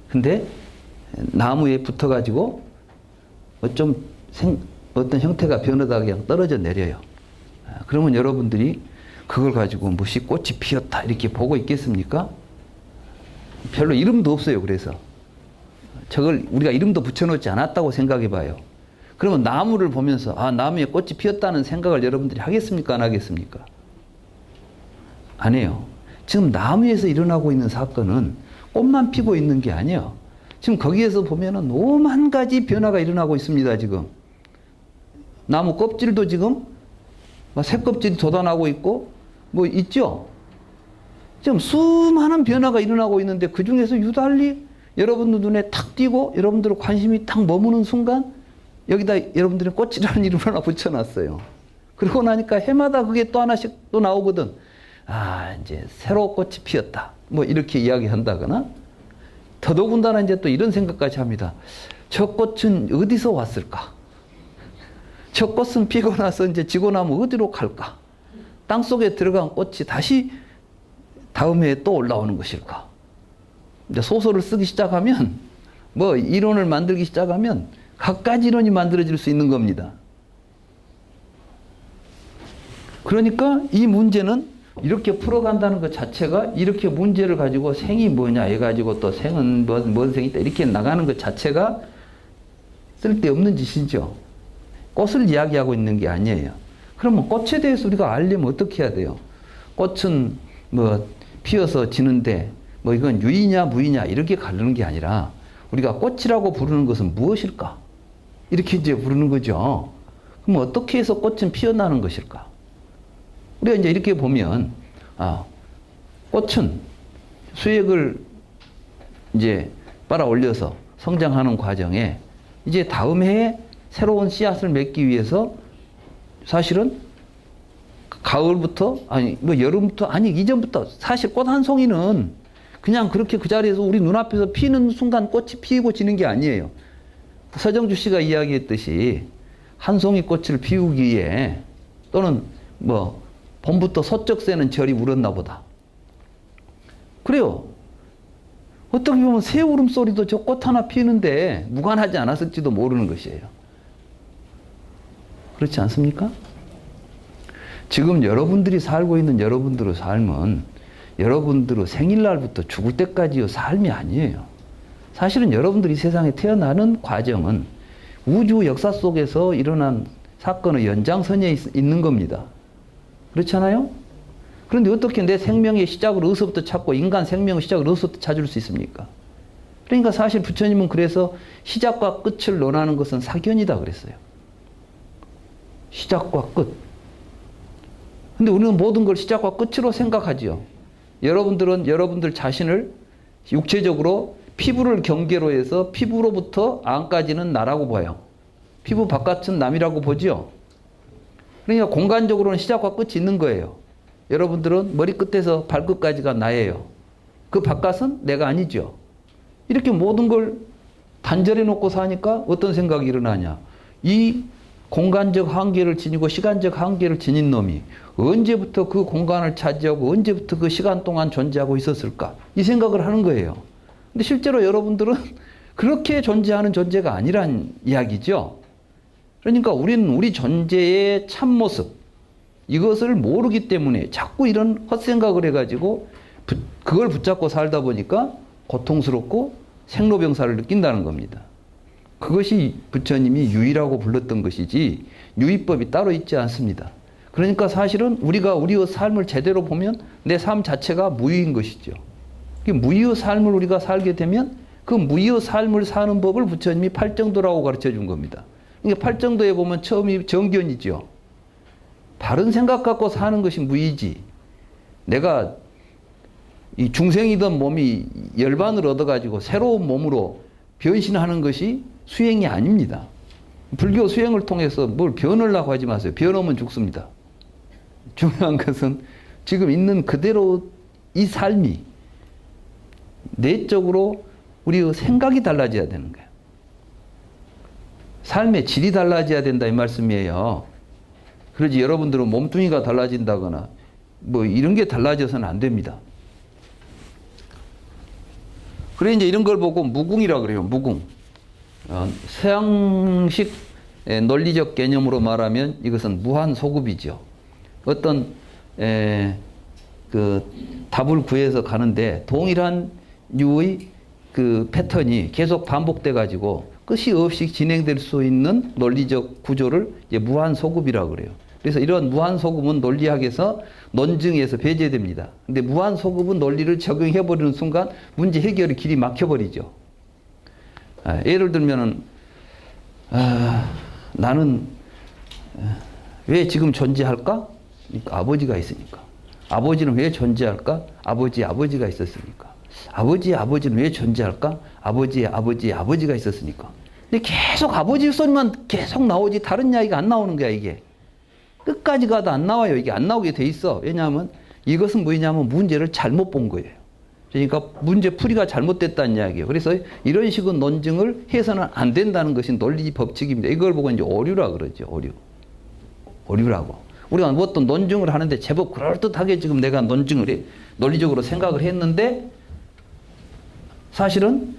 근데 나무에 붙어가지고 어떤 형태가 변하다가 그냥 떨어져 내려요. 그러면 여러분들이 그걸 가지고 무엇이 꽃이 피었다 이렇게 보고 있겠습니까? 별로 이름도 없어요. 그래서 저걸 우리가 이름도 붙여놓지 않았다고 생각해 봐요. 그러면 나무를 보면서 나무에 꽃이 피었다는 생각을 여러분들이 하겠습니까? 안 하겠습니까? 안 해요. 지금 나무에서 일어나고 있는 사건은 꽃만 피고 있는 게 아니에요. 지금 거기에서 보면은 오만 가지 변화가 일어나고 있습니다. 지금 나무 껍질도 지금 새 껍질이 돋아나고 있고 뭐 있죠. 지금 수많은 변화가 일어나고 있는데 그 중에서 유달리 여러분들 눈에 탁 띄고 여러분들 관심이 딱 머무는 순간 여기다 여러분들이 꽃이라는 이름을 하나 붙여놨어요. 그러고 나니까 해마다 그게 또 하나씩 또 나오거든. 이제 새로 꽃이 피었다. 뭐 이렇게 이야기한다거나 더더군다나 이제 또 이런 생각까지 합니다. 저 꽃은 어디서 왔을까? 저 꽃은 피고 나서 이제 지고 나면 어디로 갈까? 땅 속에 들어간 꽃이 다시 다음 해에 또 올라오는 것일까? 이제 소설을 쓰기 시작하면 뭐 이론을 만들기 시작하면 갖가지 이론이 만들어질 수 있는 겁니다. 그러니까 이 문제는 이렇게 풀어간다는 것 자체가 이렇게 문제를 가지고 생이 뭐냐 해가지고 또 생은 뭔 생이다 이렇게 나가는 것 자체가 쓸데없는 짓이죠. 꽃을 이야기하고 있는 게 아니에요. 그러면 꽃에 대해서 우리가 알려면 어떻게 해야 돼요? 꽃은 뭐 피어서 지는데 뭐 이건 유이냐 무이냐 이렇게 가르는 게 아니라 우리가 꽃이라고 부르는 것은 무엇일까? 이렇게 이제 부르는 거죠. 그럼 어떻게 해서 꽃은 피어나는 것일까? 우리가 이제 이렇게 보면, 꽃은 수액을 이제 빨아 올려서 성장하는 과정에 이제 다음 해에 새로운 씨앗을 맺기 위해서 사실은 가을부터, 여름부터, 이전부터 사실 꽃 한 송이는 그냥 그렇게 그 자리에서 우리 눈앞에서 피는 순간 꽃이 피고 지는 게 아니에요. 서정주 씨가 이야기했듯이 한 송이 꽃을 피우기 위해 또는 봄부터 소쩍 새는 절이 울었나 보다. 그래요. 어떻게 보면 새 울음소리도 저 꽃 하나 피우는데 무관하지 않았을지도 모르는 것이에요. 그렇지 않습니까? 지금 여러분들이 살고 있는 여러분들의 삶은 여러분들의 생일날부터 죽을 때까지의 삶이 아니에요. 사실은 여러분들이 세상에 태어나는 과정은 우주 역사 속에서 일어난 사건의 연장선에 있는 겁니다. 그렇잖아요? 그런데 어떻게 내 생명의 시작을 어디서부터 찾고 인간 생명의 시작을 어디서부터 찾을 수 있습니까? 그러니까 사실 부처님은 그래서 시작과 끝을 논하는 것은 사견이다 그랬어요. 시작과 끝. 근데 우리는 모든 걸 시작과 끝으로 생각하지요. 여러분들은 여러분들 자신을 육체적으로 피부를 경계로 해서 피부로부터 안까지는 나라고 봐요. 피부 바깥은 남이라고 보지요. 그러니까 공간적으로는 시작과 끝이 있는 거예요. 여러분들은 머리끝에서 발끝까지가 나예요. 그 바깥은 내가 아니죠. 이렇게 모든 걸 단절해 놓고 사니까 어떤 생각이 일어나냐. 이 공간적 한계를 지니고 시간적 한계를 지닌 놈이 언제부터 그 공간을 차지하고 언제부터 그 시간 동안 존재하고 있었을까? 이 생각을 하는 거예요. 근데 실제로 여러분들은 그렇게 존재하는 존재가 아니란 이야기죠. 그러니까 우리는 우리 존재의 참모습, 이것을 모르기 때문에 자꾸 이런 헛생각을 해가지고 그걸 붙잡고 살다 보니까 고통스럽고 생로병사를 느낀다는 겁니다. 그것이 부처님이 유의라고 불렀던 것이지 유의법이 따로 있지 않습니다. 그러니까 사실은 우리가 우리의 삶을 제대로 보면 내 삶 자체가 무의인 것이죠. 무의의 삶을 우리가 살게 되면 그 무의의 삶을 사는 법을 부처님이 팔정도라고 가르쳐 준 겁니다. 그러니까 팔정도에 보면 처음이 정견이죠. 바른 생각 갖고 사는 것이 무의지. 내가 이 중생이던 몸이 열반을 얻어가지고 새로운 몸으로 변신하는 것이 수행이 아닙니다. 불교 수행을 통해서 뭘 변하려고 하지 마세요. 변하면 죽습니다. 중요한 것은 지금 있는 그대로 이 삶이 내적으로 우리의 생각이 달라져야 되는 거예요. 삶의 질이 달라져야 된다 이 말씀이에요. 그러지 여러분들은 몸뚱이가 달라진다거나 뭐 이런 게 달라져서는 안 됩니다. 그래 이제 이런 걸 보고 무궁이라 그래요. 무궁. 서양식 논리적 개념으로 말하면 이것은 무한소급이죠. 어떤 그 답을 구해서 가는데 동일한 류의 그 패턴이 계속 반복돼 가지고 끝이 없이 진행될 수 있는 논리적 구조를 이제 무한소급이라고 그래요. 그래서 이런 무한소급은 논리학에서 논증에서 배제됩니다. 근데 무한소급은 논리를 적용해 버리는 순간 문제 해결의 길이 막혀 버리죠. 예를 들면은 나는 왜 지금 존재할까? 그러니까 아버지가 있으니까. 아버지는 왜 존재할까? 아버지가 있었으니까. 아버지는 왜 존재할까? 아버지가 있었으니까. 근데 계속 아버지 소리만 계속 나오지 다른 이야기가 안 나오는 거야 이게. 끝까지 가도 안 나와요. 이게 안 나오게 돼 있어. 왜냐하면 이것은 뭐냐면 문제를 잘못 본 거예요. 그러니까 문제 풀이가 잘못됐다는 이야기예요. 그래서 이런 식의 논증을 해서는 안 된다는 것이 논리 법칙입니다. 이걸 보고 이제 오류라 그러죠. 오류라고. 우리가 어떤 논증을 하는데 제법 그럴듯하게 지금 내가 논리적으로 생각을 했는데 사실은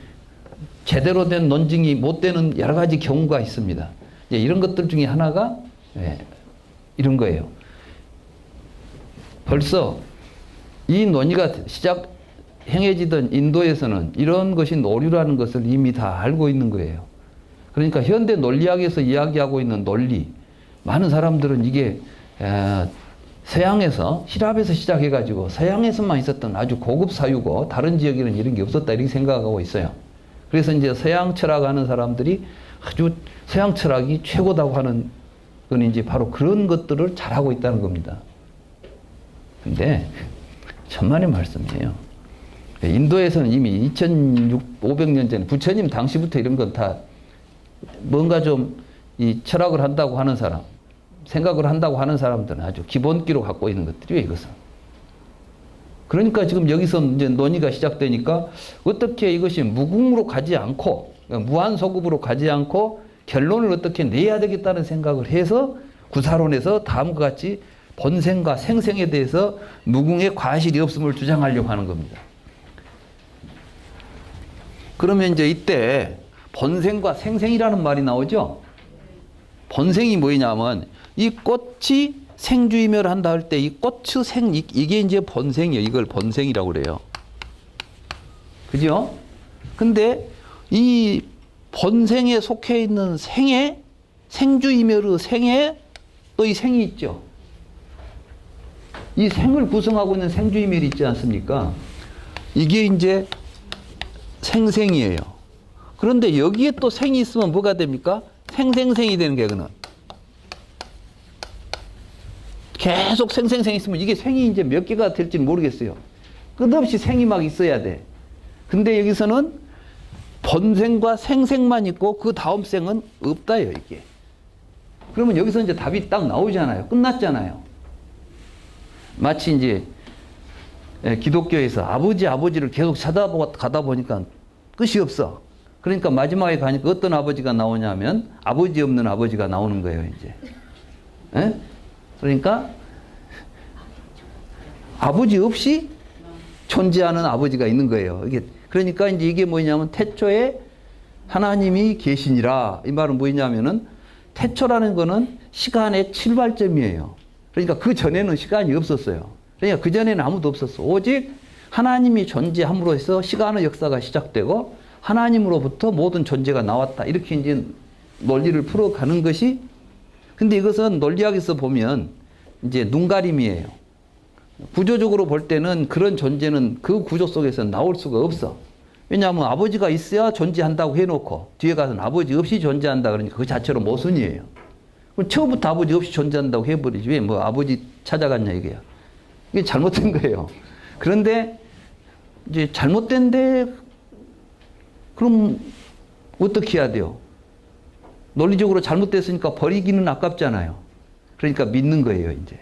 제대로 된 논증이 못 되는 여러 가지 경우가 있습니다. 이런 것들 중에 하나가 이런 거예요. 벌써 이 논의가 행해지던 인도에서는 이런 것이 오류라는 것을 이미 다 알고 있는 거예요. 그러니까 현대 논리학에서 이야기하고 있는 논리, 많은 사람들은 이게 서양에서 시랍에서 시작해가지고 서양에서만 있었던 아주 고급 사유고 다른 지역에는 이런 게 없었다 이렇게 생각하고 있어요. 그래서 이제 서양 철학하는 사람들이 아주 서양 철학이 최고다고 하는 건 이제 바로 그런 것들을 잘하고 있다는 겁니다. 근데 천만의 말씀이에요. 인도에서는 이미 2500년 전에 부처님 당시부터 이런 건 다 뭔가 좀 이 철학을 한다고 하는 사람, 생각을 한다고 하는 사람들은 아주 기본기로 갖고 있는 것들이에요, 이것은. 그러니까 지금 여기서 이제 논의가 시작되니까 어떻게 이것이 무궁으로 가지 않고, 무한소급으로 가지 않고 결론을 어떻게 내야 되겠다는 생각을 해서 구사론에서 다음과 같이 본생과 생생에 대해서 무궁의 과실이 없음을 주장하려고 하는 겁니다. 그러면 이제 이때 본생과 생생이라는 말이 나오죠. 본생이 뭐냐면 이 꽃이 생주이멸 한다 할 때 이 꽃의 이게 이제 본생이에요. 이걸 본생이라고 그래요. 그죠? 근데 이 본생에 속해 있는 생에 생주이멸의 생에 또 이 생이 있죠. 이 생을 구성하고 있는 생주이멸이 있지 않습니까? 이게 이제 생생이에요. 그런데 여기에 또 생이 있으면 뭐가 됩니까? 생생생이 되는 게 그는. 계속 생생생 있으면 이게 생이 이제 몇 개가 될지는 모르겠어요. 끝없이 생이 막 있어야 돼. 근데 여기서는 본생과 생생만 있고 그 다음 생은 없다요, 이게. 그러면 여기서 이제 답이 딱 나오잖아요. 끝났잖아요. 마치 이제 기독교에서 아버지를 계속 찾아가다 보니까 끝이 없어. 그러니까 마지막에 가니까 어떤 아버지가 나오냐면 아버지 없는 아버지가 나오는 거예요, 이제. 에? 그러니까 아버지 없이 존재하는 아버지가 있는 거예요. 이게 그러니까 이제 이게 뭐냐면 태초에 하나님이 계시니라. 이 말은 뭐냐면은 태초라는 거는 시간의 출발점이에요. 그러니까 그 전에는 시간이 없었어요. 그러니까 그 전에는 아무도 없었어. 오직 하나님이 존재함으로 해서 시간의 역사가 시작되고 하나님으로부터 모든 존재가 나왔다. 이렇게 이제 논리를 풀어가는 것이, 근데 이것은 논리학에서 보면 이제 눈가림이에요. 구조적으로 볼 때는 그런 존재는 그 구조 속에서 나올 수가 없어. 왜냐하면 아버지가 있어야 존재한다고 해놓고 뒤에 가서는 아버지 없이 존재한다 그러니까 그 자체로 모순이에요. 그럼 처음부터 아버지 없이 존재한다고 해버리지. 왜 뭐 아버지 찾아갔냐 이거야. 이게 잘못된 거예요. 그런데 이제 잘못된데 그럼 어떻게 해야 돼요? 논리적으로 잘못됐으니까 버리기는 아깝잖아요. 그러니까 믿는 거예요, 이제.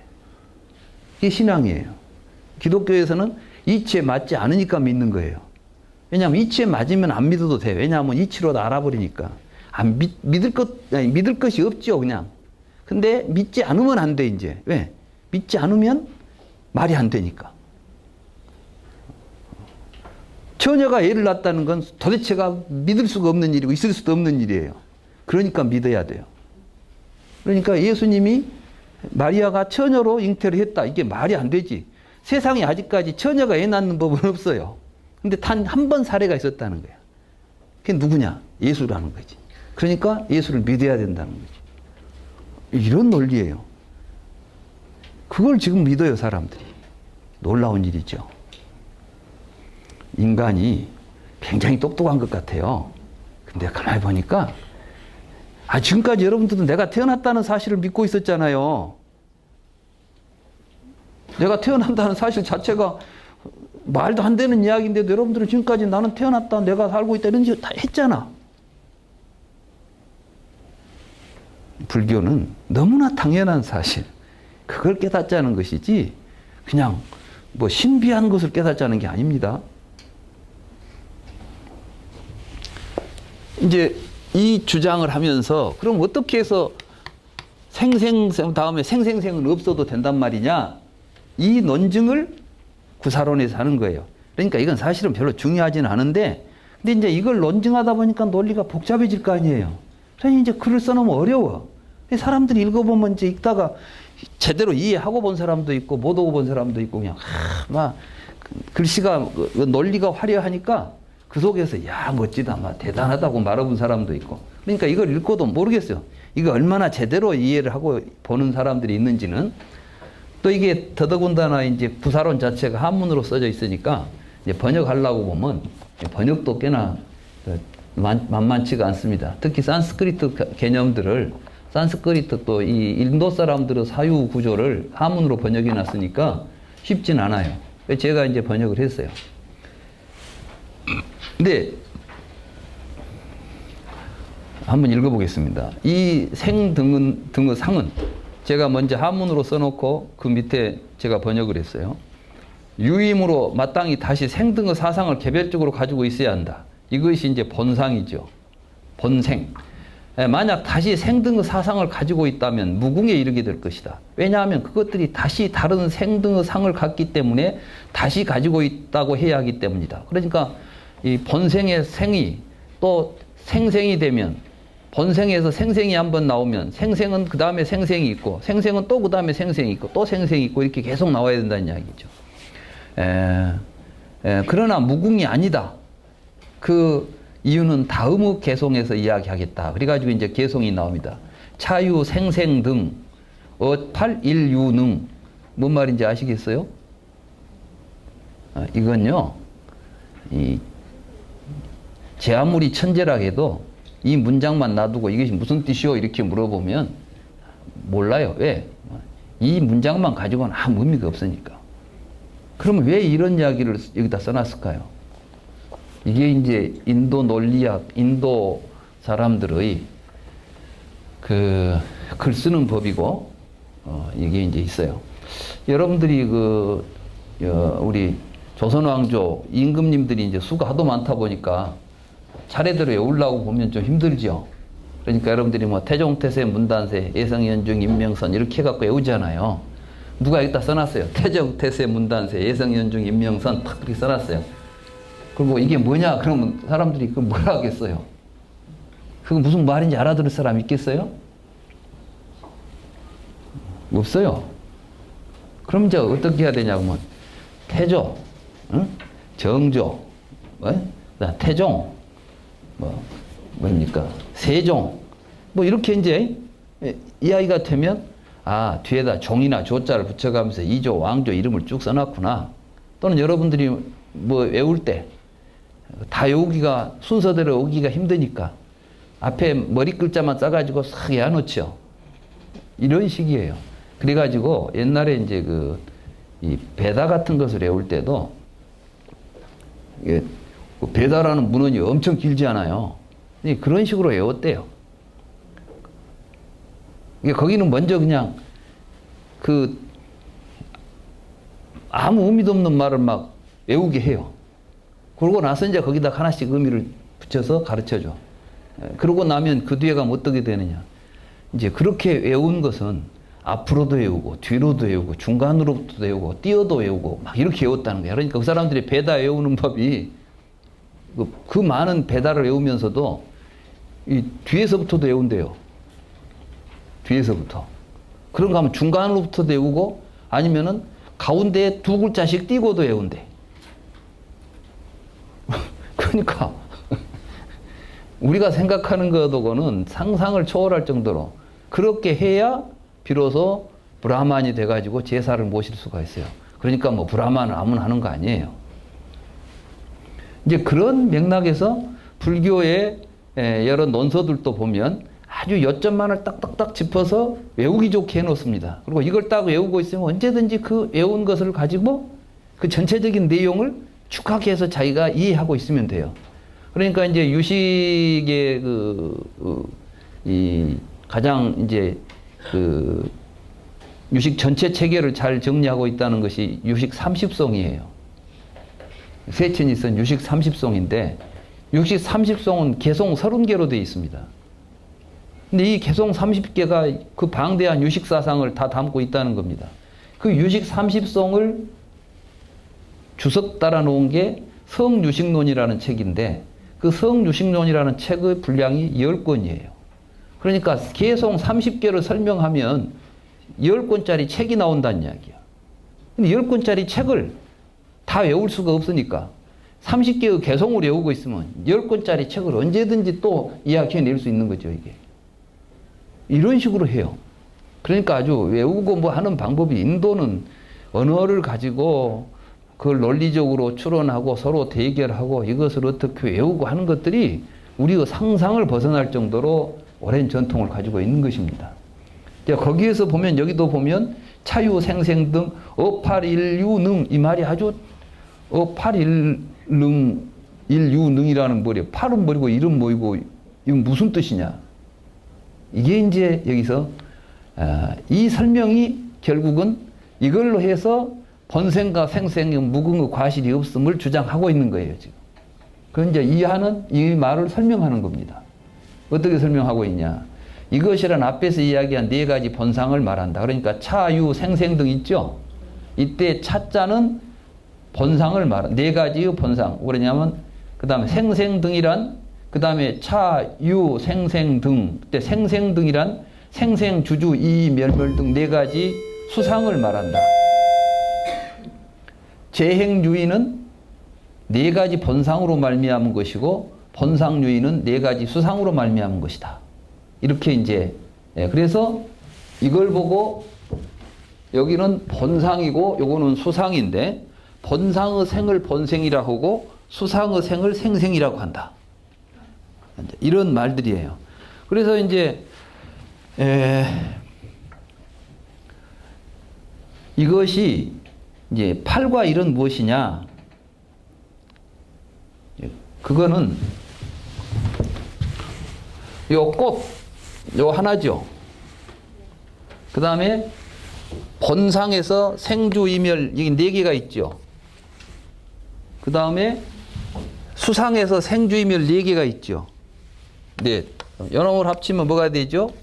이게 신앙이에요. 기독교에서는 이치에 맞지 않으니까 믿는 거예요. 왜냐하면 이치에 맞으면 안 믿어도 돼요. 왜냐하면 이치로 알아버리니까. 믿을 것이 없죠, 그냥. 근데 믿지 않으면 안 돼, 이제. 왜? 믿지 않으면 말이 안 되니까. 처녀가 애를 낳았다는 건 도대체가 믿을 수가 없는 일이고 있을 수도 없는 일이에요. 그러니까 믿어야 돼요. 그러니까 예수님이 마리아가 처녀로 잉태를 했다. 이게 말이 안 되지. 세상에 아직까지 처녀가 애 낳는 법은 없어요. 근데 단 한 번 사례가 있었다는 거야. 그게 누구냐? 예수라는 거지. 그러니까 예수를 믿어야 된다는 거지. 이런 논리예요. 그걸 지금 믿어요, 사람들이. 놀라운 일이죠. 인간이 굉장히 똑똑한 것 같아요. 근데 가만히 보니까 지금까지 여러분들도 내가 태어났다는 사실을 믿고 있었잖아요. 내가 태어난다는 사실 자체가 말도 안 되는 이야기인데도 여러분들은 지금까지 나는 태어났다, 내가 살고 있다 이런 식으로 다 했잖아. 불교는 너무나 당연한 사실, 그걸 깨닫자는 것이지 그냥 뭐 신비한 것을 깨닫자는 게 아닙니다. 이제 이 주장을 하면서 그럼 어떻게 해서 생생생 다음에 생생생은 없어도 된단 말이냐, 이 논증을 구사론에서 하는 거예요. 그러니까 이건 사실은 별로 중요하지는 않은데, 근데 이제 이걸 논증하다 보니까 논리가 복잡해질 거 아니에요. 그래서 이제 글을 써놓으면 어려워. 사람들이 읽어보면 이제 읽다가 제대로 이해하고 본 사람도 있고 못 하고 본 사람도 있고 그냥 막 글씨가 논리가 화려하니까 그 속에서 야 멋지다, 막 대단하다고 말해본 사람도 있고. 그러니까 이걸 읽고도 모르겠어요. 이거 얼마나 제대로 이해를 하고 보는 사람들이 있는지는. 또 이게 더더군다나 이제 구사론 자체가 한문으로 써져 있으니까 이제 번역하려고 보면 번역도 꽤나 만만치가 않습니다. 특히 산스크리트 개념들을, 산스크리트 또 이 인도 사람들의 사유 구조를 한문으로 번역해 놨으니까 쉽진 않아요. 제가 이제 번역을 했어요. 근데 한번 읽어보겠습니다. 이 생등의 상은 제가 먼저 한문으로 써놓고 그 밑에 제가 번역을 했어요. 유임으로 마땅히 다시 생등의 사상을 개별적으로 가지고 있어야 한다. 이것이 이제 본상이죠. 본생. 만약 다시 생등의 사상을 가지고 있다면 무궁에 이르게 될 것이다. 왜냐하면 그것들이 다시 다른 생등의 상을 갖기 때문에 다시 가지고 있다고 해야 하기 때문이다. 그러니까 이 본생의 생이 또 생생이 되면, 본생에서 생생이 한번 나오면 생생은 그 다음에 생생이 있고, 생생은 또 그 다음에 생생이 있고, 또 생생이 있고, 이렇게 계속 나와야 된다는 이야기죠. 그러나 무궁이 아니다. 그 이유는 다음의 개송에서 이야기하겠다. 그래가지고 이제 개송이 나옵니다. 차유, 생생 등, 팔, 일, 유, 능. 뭔 말인지 아시겠어요? 이건요, 제 아무리 천재라 해도 이 문장만 놔두고 이것이 무슨 뜻이요? 이렇게 물어보면 몰라요. 왜? 이 문장만 가지고는 아무 의미가 없으니까. 그러면 왜 이런 이야기를 여기다 써놨을까요? 이게 이제 인도 논리학, 인도 사람들의 그 글 쓰는 법이고, 이게 이제 있어요. 여러분들이 우리 조선왕조 임금님들이 이제 수가 하도 많다 보니까 차례대로 외우려고 보면 좀 힘들죠. 그러니까 여러분들이 뭐 태종태세, 문단세, 예성연중, 임명선 이렇게 해갖고 외우잖아요. 누가 여기다 써놨어요. 태종태세, 문단세, 예성연중, 임명선 탁 그렇게 써놨어요. 그리고 이게 뭐냐 그러면 사람들이 그거 뭐라 하겠어요? 그거 무슨 말인지 알아들을 사람 있겠어요? 없어요. 그럼 이제 어떻게 해야 되냐고 하면 태조, 응? 정조, 태종, 뭡니까? 세종, 뭐 이렇게 이제 이야기가 되면 아, 뒤에다 종이나 조자를 붙여가면서 이조, 왕조 이름을 쭉 써놨구나. 또는 여러분들이 뭐 외울 때 다 외우기가 순서대로 외우기가 힘드니까 앞에 머리 글자만 써가지고 싹 외워놓죠. 이런 식이에요. 그래가지고 옛날에 이제 이 베다 같은 것을 외울 때도 이게 베다라는 문헌이 엄청 길지 않아요. 그런 식으로 외웠대요. 거기는 먼저 그냥 아무 의미도 없는 말을 막 외우게 해요. 그러고 나서 이제 거기다 하나씩 의미를 붙여서 가르쳐 줘. 그러고 나면 그 뒤에 가면 어떻게 되느냐. 이제 그렇게 외운 것은 앞으로도 외우고, 뒤로도 외우고, 중간으로부터 외우고, 띄어도 외우고, 막 이렇게 외웠다는 거야. 그러니까 그 사람들이 베다 외우는 법이 그 많은 베다를 외우면서도 이 뒤에서부터도 외운대요. 뒤에서부터. 그런가 하면 중간으로부터도 외우고, 아니면은 가운데에 두 글자씩 띄고도 외운대. 그러니까 우리가 생각하는 것하고는 상상을 초월할 정도로 그렇게 해야 비로소 브라만이 돼가지고 제사를 모실 수가 있어요. 그러니까 뭐 브라만을 아무나 하는 거 아니에요. 이제 그런 맥락에서 불교의 여러 논서들도 보면 아주 요점만을 딱딱딱 짚어서 외우기 좋게 해놓습니다. 그리고 이걸 딱 외우고 있으면 언제든지 그 외운 것을 가지고 그 전체적인 내용을 축하게 해서 자기가 이해하고 있으면 돼요. 그러니까 이제 유식의 이 가장 이제 유식 전체 체계를 잘 정리하고 있다는 것이 유식 30송이에요. 세천이 쓴 유식 30송인데 유식 30송은 개송 30개로 되어 있습니다. 근데 이 개송 30개가 그 방대한 유식 사상을 다 담고 있다는 겁니다. 그 유식 30송을 주석 따라 놓은 게 성유식론이라는 책인데 그 성유식론이라는 책의 분량이 10권이에요. 그러니까 개송 30개를 설명하면 10권짜리 책이 나온다는 이야기야. 근데 10권짜리 책을 다 외울 수가 없으니까 30개의 개송을 외우고 있으면 10권짜리 책을 언제든지 또 이야기해낼 수 있는 거죠, 이게. 이런 식으로 해요. 그러니까 아주 외우고 뭐 하는 방법이 인도는 언어를 가지고 그걸 논리적으로 추론하고 서로 대결하고 이것을 어떻게 외우고 하는 것들이 우리의 상상을 벗어날 정도로 오랜 전통을 가지고 있는 것입니다. 거기에서 보면 여기도 보면 차유생생 등 어팔일유능 이 말이 아주 어팔일능 일유능이라는 뭐래요. 팔은 뭐고 일은 뭐고 이건 무슨 뜻이냐. 이게 이제 여기서 이 설명이 결국은 이걸로 해서 번생과 생생의 무궁의 과실이 없음을 주장하고 있는 거예요, 지금. 그럼 이제 이하는 이 말을 설명하는 겁니다. 어떻게 설명하고 있냐. 이것이란 앞에서 이야기한 네 가지 본상을 말한다. 그러니까 차, 유, 생생 등 있죠? 이때 차자는 본상을 말한다. 네 가지의 본상. 그러냐면, 그 다음에 생생 등이란, 그 다음에 차, 유, 생생 등. 그때 생생 등이란 생생, 주주, 이, 멸멸 등 네 가지 수상을 말한다. 재행유의는 네 가지 본상으로 말미암은 것이고 본상유의는 네 가지 수상으로 말미암은 것이다. 이렇게 이제 그래서 이걸 보고 여기는 본상이고 요거는 수상인데 본상의 생을 본생이라고 하고 수상의 생을 생생이라고 한다. 이런 말들이에요. 그래서 이제 이것이 이제 팔과 일은 무엇이냐? 그거는 요 꽃, 요 하나죠. 그 다음에 본상에서 생주이멸 이게 네 개가 있죠. 그 다음에 수상에서 생주이멸 네 개가 있죠. 네, 요놈을 합치면 뭐가 되죠?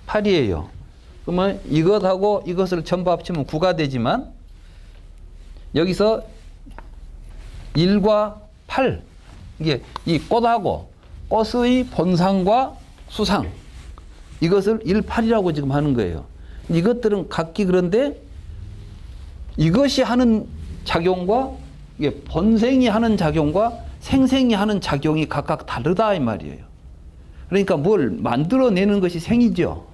8이에요. 그러면 이것하고 이것을 전부 합치면 9가 되지만 여기서 1과 8 이게 이 꽃하고 꽃의 본상과 수상 이것을 1, 8이라고 지금 하는 거예요. 이것들은 각기 그런데 이것이 하는 작용과 이게 본생이 하는 작용과 생생이 하는 작용이 각각 다르다 이 말이에요. 그러니까 뭘 만들어내는 것이 생이죠.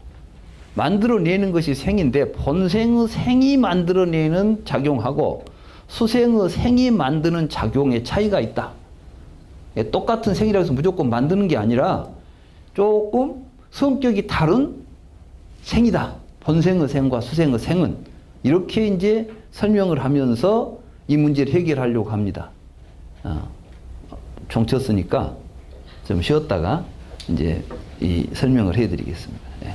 만들어내는 것이 생인데 본생의 생이 만들어내는 작용하고 수생의 생이 만드는 작용의 차이가 있다. 똑같은 생이라고 해서 무조건 만드는 게 아니라 조금 성격이 다른 생이다. 본생의 생과 수생의 생은 이렇게 이제 설명을 하면서 이 문제를 해결하려고 합니다. 종쳤으니까 좀 쉬었다가 이제 이 설명을 해드리겠습니다. 예.